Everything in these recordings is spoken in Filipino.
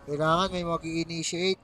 Kailangan may mag-i-initiate.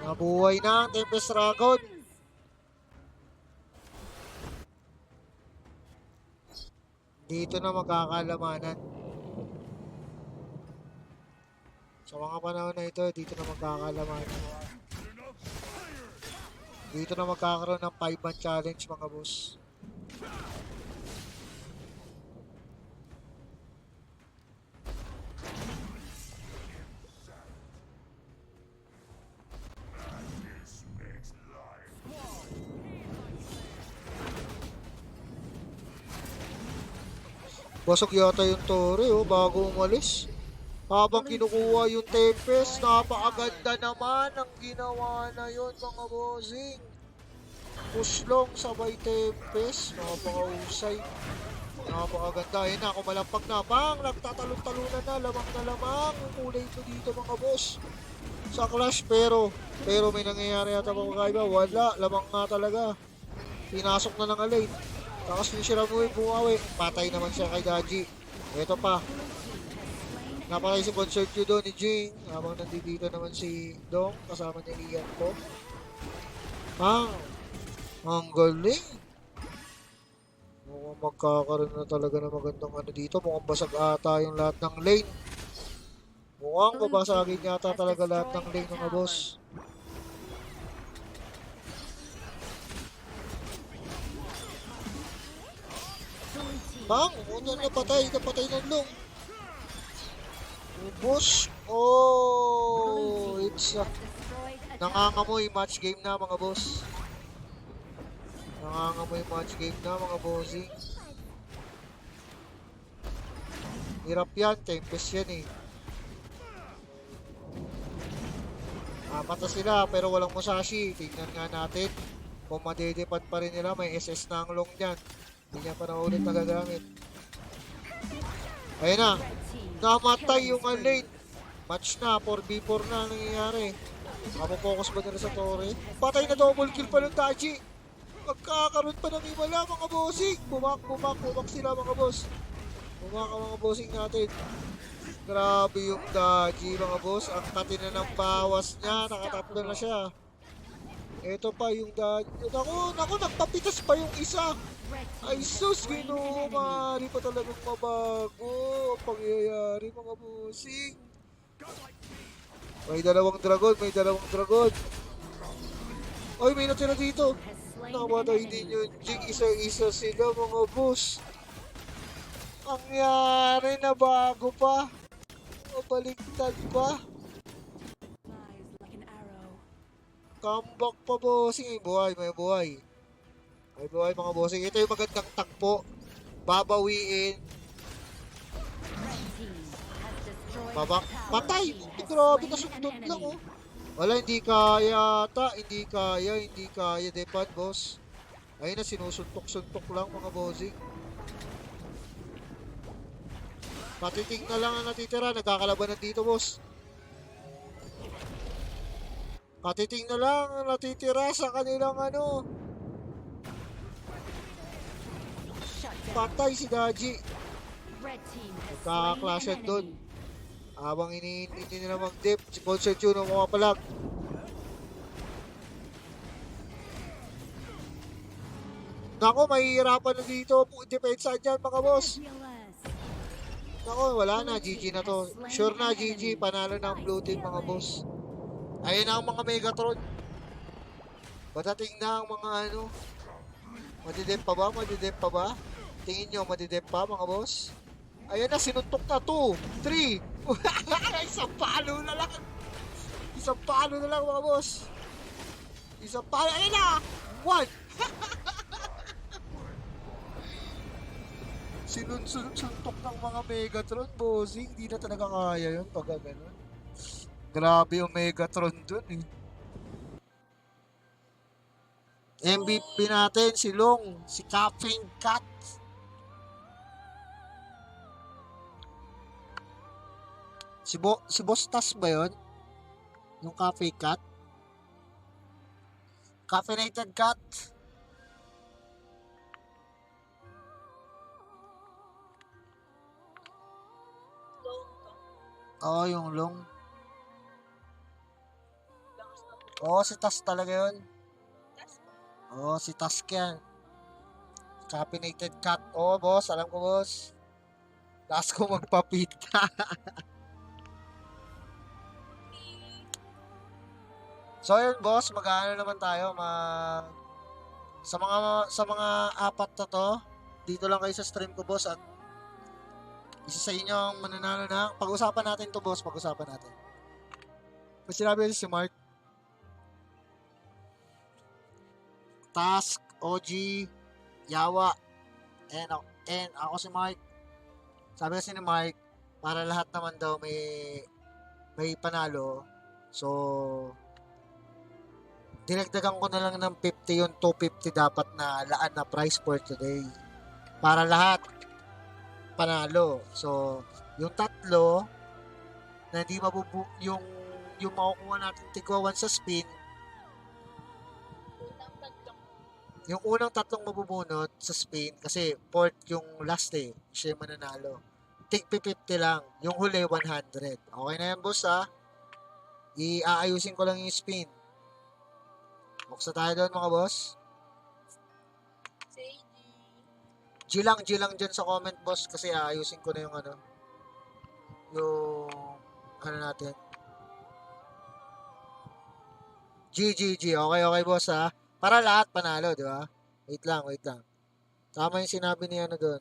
Nabuhay na ang Tempest Dragon. Dito na magkakalamanan. Sa mga panahon na ito, dito na magkakalamanan. Dito na magkakaroon ng 5-man challenge mga boss. Basag yata yung Torre bago umalis. Habang kinukuha yung Tempest, napakaganda naman ang ginawa na yun mga bossing. Puslong sabay Tempest, napakahusay. Napakaganda. Ayun na, kumalampag na. Bang! Nagtatalon-talunan na. Lamang na lamang. Kulay ito dito mga boss. Sa Clash pero may nangyayari yata mga kakaiba. Wala. Lamang nga talaga. Pinasok na ng alay. Tapos yung Shiramuin bumawi. Patay naman siya kay Daji. Ito pa. Napatay si Concert Q doon ni Jing. Habang nandito naman si Dong. Kasama ni Lian ko. Ang galing. Mukhang magkakaroon na talaga ng magandang ano dito. Mukhang basag ata yung lahat ng lane. Mukhang babasagin yata talaga lahat ng lane mga boss. Bang! Unang napatay ng long. Ubus. Oh! It's nangangamoy match game na mga boss. Nangangamoy match game na mga bossing. Hirap yan. Tempest yan eh. Mata sila pero walang Musashi. Tingnan nga natin kung madedepan pa rin nila. May SS na ang long dyan. Hindi niya pa na ulit nagagamit. Ayun na. Namatay yung lane. Match na. 4v4 na nangyayari. Mapopokus ba nila sa Torre? Patay na double kill pa ng Taji. Magkakaroon pa ng himala mga bossing. Bumak sila mga boss. Bumak ang mga bossing natin. Grabe yung Daji mga boss. Ang katina ng bawas niya. Nakatatlo na siya. Ito pa yung Daji. Naku, nagpapitas pa yung isa. Ay sus, Ginoo, maaari pa talagang mabago ang pangyayari mga bossing. May dalawang dragon. Ay, may natira dito. Namatay din yun. Jing, isa-isa sila mga boss. Ang yari na bago pa. Mabaliktad pa. Comeback pa bossing. May buhay mga bossing. Ito yung magandang takbo. Babawiin. Patay! Grabe, nasundot lang oh. Wala, hindi kaya ata. Hindi kaya. Depan boss. Ayun na, sinusuntok-suntok lang mga bossing. Patiting na lang ang natitira. Nagkakalabanan dito boss. Patiting na lang ang natitira sa kanilang ano. Patay si Daji. Nagkakaklasyan doon. Habang iniintindi nila mag-dip, si Concert yun ang pumapalag. Nako, mahihirapan na dito. Depensa dyan mga boss. Nako, wala na. GG na to. Sure na GG. Panalo na ang blue team mga boss. Ayun na ang mga Megatron. Patating na ang mga ano. Madidep pa ba? Tingin nyo, madidep pa mga boss? Ayan na, sinuntok na. 2, 3. Isang palo na lang mga boss. Isang palo. Ayan na. 1. Sinuntok ng mga Megatron, bossing. Hindi na talaga kaya yun pag gano'n. Grabe yung Megatron dun eh. MVP natin si Long, si Caffeine Cat. Si Boss Tas ba yun? Yung cafe cat? Caffeinated cat? Oo, yung long. Oo, si Tas talaga yun. Oo, si Tas yan. Caffeinated cat. Oo, boss. Alam ko, boss. Last ko magpapita. So, yun, boss. Mag-ano naman tayo. Sa mga apat na to, dito lang kayo sa stream ko, boss. At isa sa inyo ang mananalo na. Pag-usapan natin to, boss. Pag-usapan natin. Kung sinabi si Mark, Task, OG, Yawa, and ako si Mark. Sabi kasi ni Mark, para lahat naman daw may panalo. So, dinagdagan ko na lang ng 50 yung 250 dapat na laan na price for today. Para lahat panalo. So, yung tatlo na hindi yung makukuha natin tigwa 1 sa spin, yung unang tatlong mabubunot sa spin kasi fourth yung last siya yung mananalo. Tig 50 lang. Yung huli 100. Okay na yan, boss, ha? Iaayusin ko lang yung spin. Buksa tayo doon, mga boss. G lang dyan sa comment, boss, kasi aayusin ko na yung natin. G. Okay, okay, boss, ha? Para lahat panalo, di ba? Wait lang. Tama yung sinabi ni doon.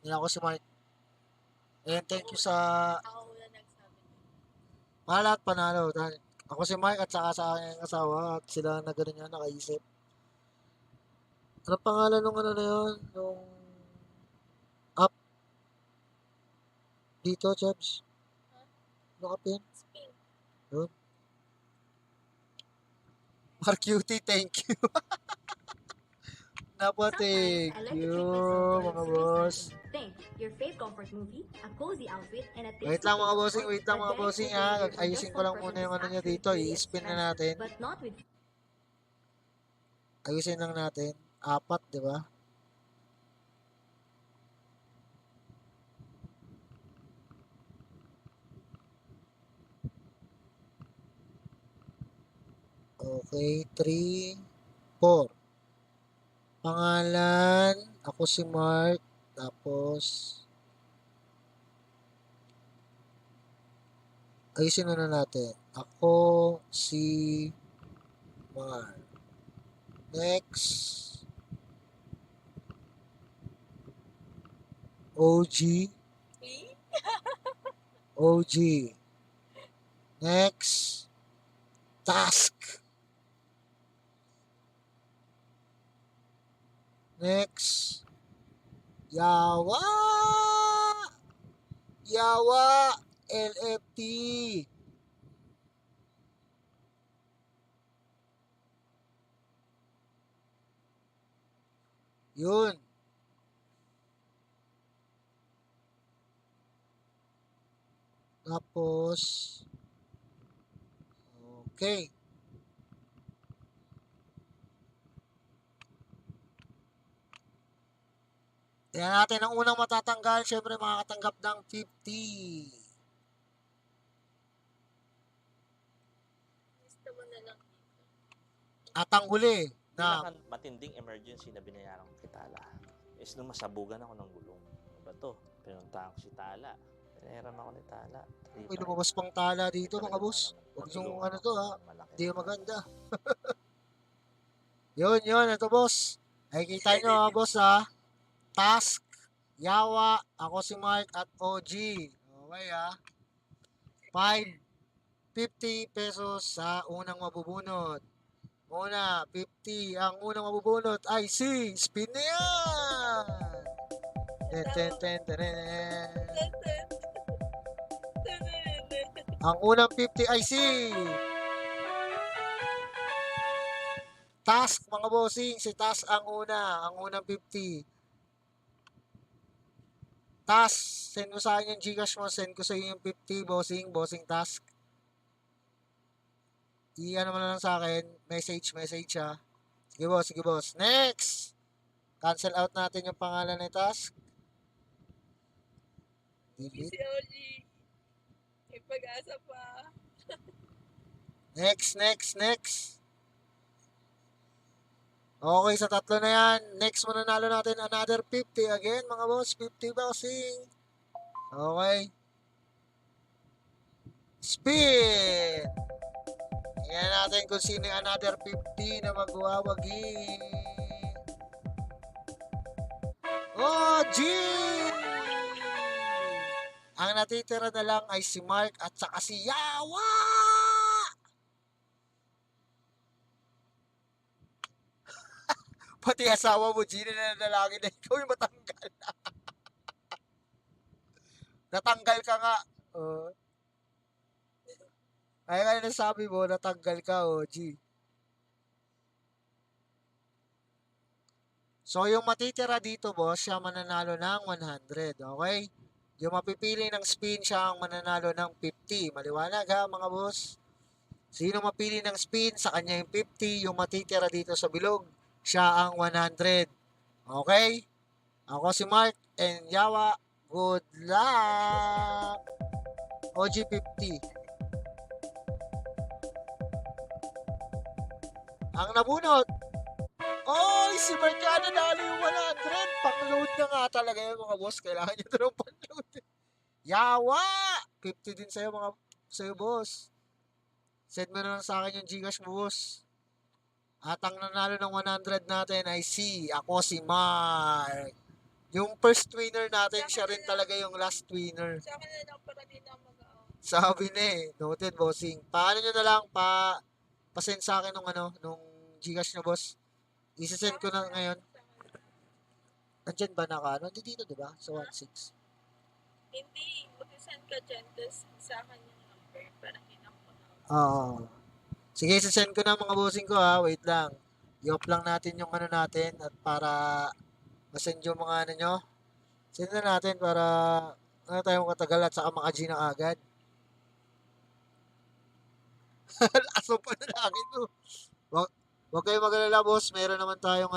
Yan ako si Mark. And thank you sa... Para lahat panalo. Ako si Mark at saka sa aking asawa at sila na ganun yan, nakaisip. Ano pangalan nung na yun? Nung app dito, Chebs? Ano ka pin? Yun. Mark Cutie, thank you. Napa, thank you, mga boss. Think your fave comfort movie, a cozy outfit, and a tasty Wait lang, mga taste of bossing, pork wait lang, are mga very bossing, fulfilling ha. version Ayusin just ko for lang muna purposes yung niya actually dito. truly I-spin na expensive, natin. but not with Ayusin lang natin. Apat, di ba? Okay, 3, 4. Pangalan, ako si Mark. Tapos, ayusin na natin. Ako si Mark. Next, OG. OG. Next, Task. Next, Yawa. Yawa. LFT. Yun. Tapos, okay. Tingnan natin ang unang matatanggal. Siyempre, makakatanggap ng 50. At ang huli na Matinding emergency na binayaran ko kay Tala is nung masabugan ako ng gulong. Ano ba to? Pinuntahan ko si Tala. Pinahiram ako ni Tala. may lumabas pang tala dito, mga boss. Huwag yung to, ha. Hindi maganda. Yun. Ito, boss. Ay, kita nyo, ha, boss, ha. Task, Yawa, ako si Mark at OG. Okay, ha. 50 pesos sa unang mabubunot. Una, 50. Ang unang mabubunot ay si Spin na yan! Ang unang 50 ay si Task, mga bossing. Si Task ang una. Ang unang 50. Task, send mo sa akin yung Gcash mo, send ko sa iyo yung 50, bossing task. I-ano mo na lang sa akin, message ha. Sige boss. Next! Cancel out natin yung pangalan ng task. Delete. Si OG. May pag-asa pa. Next. Okay, sa tatlo na yan. Next, mananalo natin another 50 again, mga boss. 50 bossing. Okay. Spin! Tingnan natin kung sino yung another 50 na magwawagi. Oh, Jean! Ang natitira na lang ay si Mark at saka si Yawa! Pati asawa mo, Jean, na lalaki na ikaw yung matanggal. Natanggal ka nga. Ay kaya nasabi mo, natanggal ka, G. So, yung matitira dito, boss, siya mananalo ng 100, okay? Yung mapipili ng spin, siya ang mananalo ng 50. Maliwanag ha, mga boss? Sino mapili ng spin, sa kanya yung 50. Yung matitira dito sa bilog, siya ang 100. Okay? Ako si Mark and Yawa. Good luck! OG 50. Ang nabunot, oy, si Mark yan nanalo yung 100. Pang-load na nga talaga yun, mga boss. Kailangan nyo ito ng pang-load. Yawa! 50 din sa'yo, boss. Send mo na lang sa akin yung Gcash mo, boss. At ang nanalo ng 100 natin ay ako si Mark. Yung first winner natin, siya rin talaga yung last winner. Sa akin na lang para di na mag-out. Sabi na noted, bossing. Paano nyo na lang, pa-send sa akin nung Gcash nyo, boss. Isa-send ko na ngayon. Andyan ba dito, di ba? Sa 16. Hindi. Mag-send ka dyan. Tapos sa akin yung number. Para hindi na ako mag-out. Oo. Sige, isa-send ko na mga bossing ko ha. Wait lang. I-off lang natin yung natin at para masend yung mga nyo. Send na natin para tayong katagal at saka maka-G na agad. Aso pa na lang ito. Huwag kayo mag-alala, boss. Meron naman tayong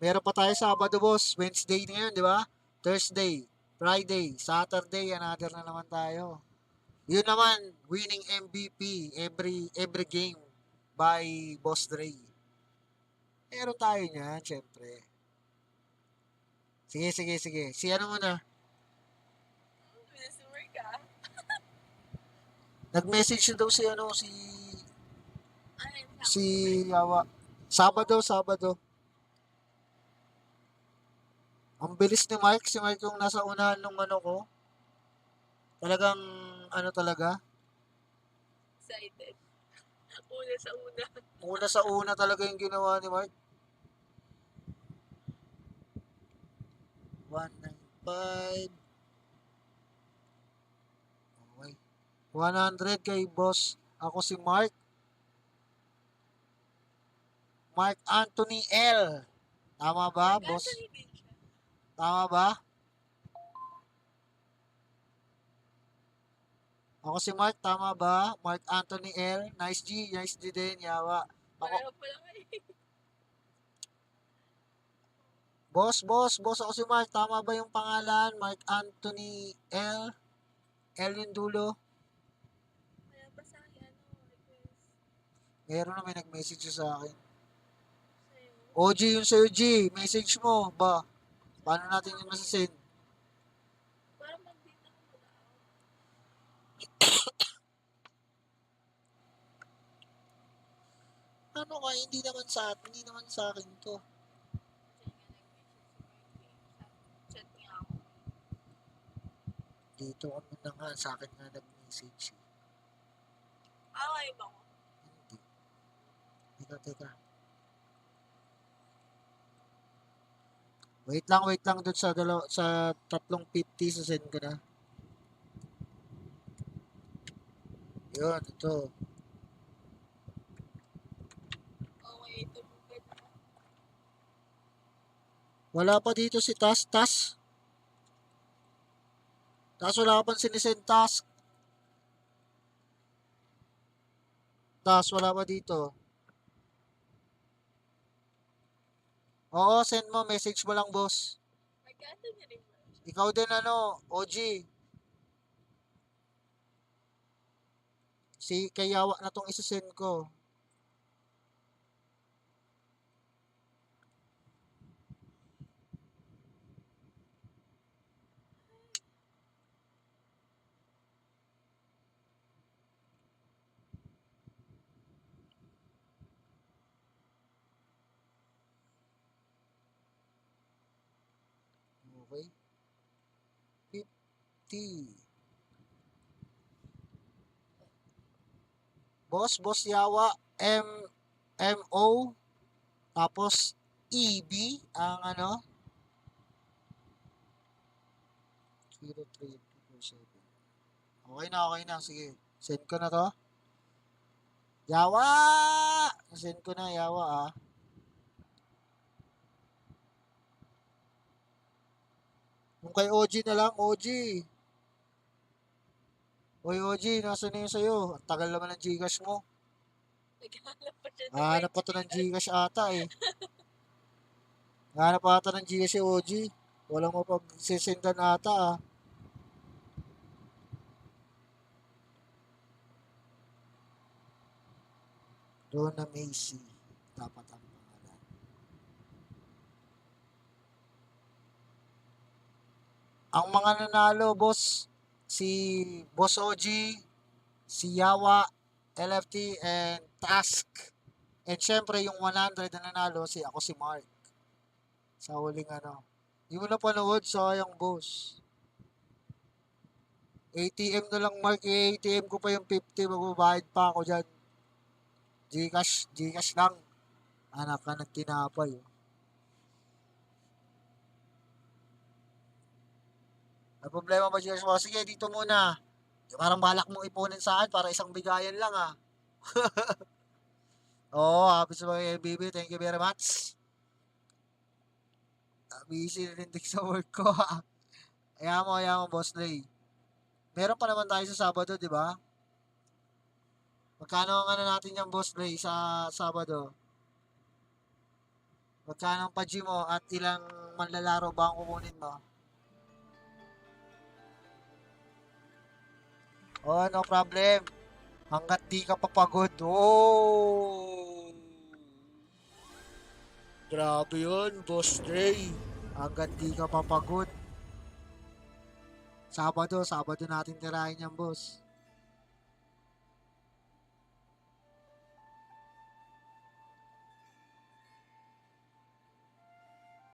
meron pa tayo Sabado, boss. Wednesday ngayon, di ba? Thursday, Friday, Saturday, another na naman tayo. Yun naman, winning MVP every game by Boss Dre. Meron tayo niyan, syempre. Sige. Si ano muna? Summer ka? Nag-message na daw si Ano yun? si Yawa. Sabado. Ang bilis ni Mike. Si Mike yung nasa unahan nung ko. Talagang, talaga. Excited. Una sa una. Una sa una talaga yung ginawa ni Mike. 195. Okay. 100 kay boss. Ako si Mark. Mark Anthony L. Tama ba, boss? Anthony din siya. Tama ba? Ako si Mark, tama ba? Mark Anthony L. Nice G din, Yawa. Pareho pa lang eh. Boss, ako si Mark. Tama ba yung pangalan? Mark Anthony L. L yung dulo. Kaya pa sa akin, request Meron na may nag-message sa akin. sa'yo. OG yung sa'yo, G. Message mo ba? Paano natin yung masasend? Para mag-date ako mag-out. Ano ka? Hindi naman sa akin to. Diyan nga nag-message si Marky. Chat niya ako. Dito kami na nga. Sa akin nga nag-message. Away ba ko? Hindi. Teka. Wait lang doon sa 350 sa send ko na. Yun, ito. Okay, ito po ba? Wala pa dito si Tas. Tapos wala pa sinisend task. Tapos wala pa dito. Oo, send mo. Message mo lang, boss. Magkano niya rin ba? Ikaw din ano, OG. Si Kayawa na tong isasend ko. Okay. 50. Boss Yawa, MO, tapos EB, ang ano, 03247. Okay na, sige. Send ko na to. Yawa! Send ko na, Yawa ah. Yung kay OG na lang, OG. Oy, OG, nasa na yun sa'yo? Ang tagal naman ng Gcash mo. Naghanap pa siya ng Hanap pa to ng Gcash ata eh. Hanap pa ata ng Gcash si OG. Walang mapagsisendan ata ah. Rona Macy. Dapat ang pangalan. Ang mga nanalo, boss, si Boss OG, si Yawa, LFT, and Task. And syempre, yung 100 na nanalo, ako si Mark. Sa huling ano. Di mo na panood, sayang boss. ATM na lang Mark, ATM ko pa yung 50, magbabayad pa ako dyan. Gcash lang. Anak ka ng tinapay. Oh. May problema ba Gcash mo? Sige, dito muna. Parang balak mong ipunin sa akin para isang bigayan lang ah. Oo, happy sa mga baby. Thank you very much. Busy rin din sa work ko. Ayaw mo, Boss Ray. Meron pa naman tayo sa Sabado, di ba? Magkano ang ano natin yung Boss Ray sa Sabado? Magkano ang paji mo at ilang manlalaro ba ang kukunin mo? Oh, no problem. Hanggat di ka papagod. Oh! Grabe yun, Boss Ray. Hanggat di ka papagod. Sabado natin tirahin yan, boss.